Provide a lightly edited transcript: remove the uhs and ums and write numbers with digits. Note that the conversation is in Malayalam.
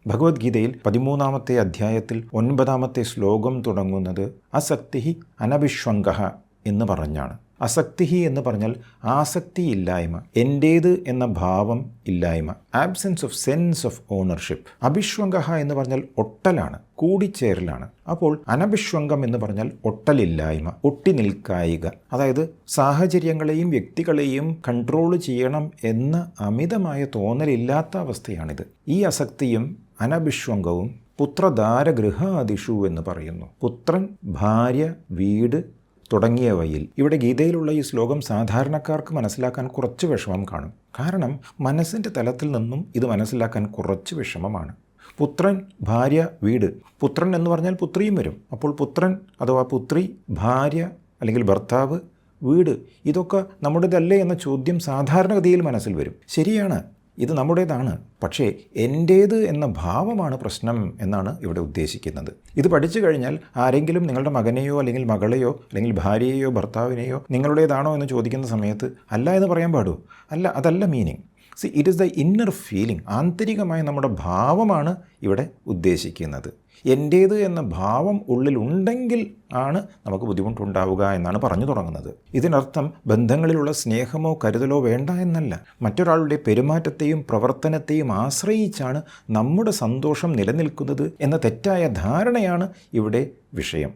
ഭഗവത്ഗീതയിൽ 13-ാമത്തെ അധ്യായത്തിൽ 9-ാമത്തെ ശ്ലോകം തുടങ്ങുന്നത് അസക്തി അനഭിഷ്വംഗഃ എന്ന് പറഞ്ഞാണ്. അസക്തി എന്ന് പറഞ്ഞാൽ ആസക്തിയില്ലായ്മ, എൻ്റേത് എന്ന ഭാവം ഇല്ലായ്മ, absence of sense of ownership. അഭിഷ്വംഗഃ എന്ന് പറഞ്ഞാൽ ഒട്ടലാണ്, കൂടിച്ചേരലാണ്. അപ്പോൾ അനഭിഷ്വംഗം എന്ന് പറഞ്ഞാൽ ഒട്ടലില്ലായ്മ, ഒട്ടി നിൽക്കായിക. അതായത് സാഹചര്യങ്ങളെയും വ്യക്തികളെയും കൺട്രോൾ ചെയ്യണം എന്ന അമിതമായ തോന്നലില്ലാത്ത അവസ്ഥയാണിത്. ഈ അസക്തിയും അനഭിഷ്വംഗവും പുത്രദാരഗൃഹാദിഷു എന്ന് പറയുന്നു. പുത്രൻ, ഭാര്യ, വീട് തുടങ്ങിയവയിൽ. ഇവിടെ ഗീതയിലുള്ള ഈ ശ്ലോകം സാധാരണക്കാർക്ക് മനസ്സിലാക്കാൻ കുറച്ച് വിഷമം കാണും. കാരണം മനസ്സിൻ്റെ തലത്തിൽ നിന്നും ഇത് മനസ്സിലാക്കാൻ കുറച്ച് വിഷമമാണ്. പുത്രൻ, ഭാര്യ, വീട്. പുത്രൻ എന്ന് പറഞ്ഞാൽ പുത്രിയും വരും. അപ്പോൾ പുത്രൻ അഥവാ പുത്രി, ഭാര്യ അല്ലെങ്കിൽ ഭർത്താവ്, വീട്, ഇതൊക്കെ നമ്മുടേതല്ലേ എന്ന ചോദ്യം സാധാരണഗതിയിൽ മനസ്സിൽ വരും. ശരിയാണ്, ഇത് നമ്മുടേതാണ്. പക്ഷേ എൻ്റേത് എന്ന ഭാവമാണ് പ്രശ്നം എന്നാണ് ഇവിടെ ഉദ്ദേശിക്കുന്നത്. ഇത് പഠിച്ചു കഴിഞ്ഞാൽ ആരെങ്കിലും നിങ്ങളുടെ മകനെയോ അല്ലെങ്കിൽ മകളെയോ അല്ലെങ്കിൽ ഭാര്യയെയോ ഭർത്താവിനെയോ നിങ്ങളുടേതാണോ എന്ന് ചോദിക്കുന്ന സമയത്ത് അല്ല എന്ന് പറയാൻ പാടൂ. അല്ല, അതല്ല meaning. It is the inner feeling. ആന്തരികമായ നമ്മുടെ ഭാവമാണ് ഇവിടെ ഉദ്ദേശിക്കുന്നത്. എൻ്റേത് എന്ന ഭാവം ഉള്ളിലുണ്ടെങ്കിൽ ആണ് നമുക്ക് ബുദ്ധിമുട്ടുണ്ടാവുക എന്നാണ് പറഞ്ഞു തുടങ്ങുന്നത്. ഇതിനർത്ഥം ബന്ധങ്ങളിലുള്ള സ്നേഹമോ കരുതലോ വേണ്ട എന്നല്ല. മറ്റൊരാളുടെ പെരുമാറ്റത്തെയും പ്രവർത്തനത്തെയും ആശ്രയിച്ചാണ് നമ്മുടെ സന്തോഷം നിലനിൽക്കുന്നത് എന്ന തെറ്റായ ധാരണയാണ് ഇവിടെ വിഷയം.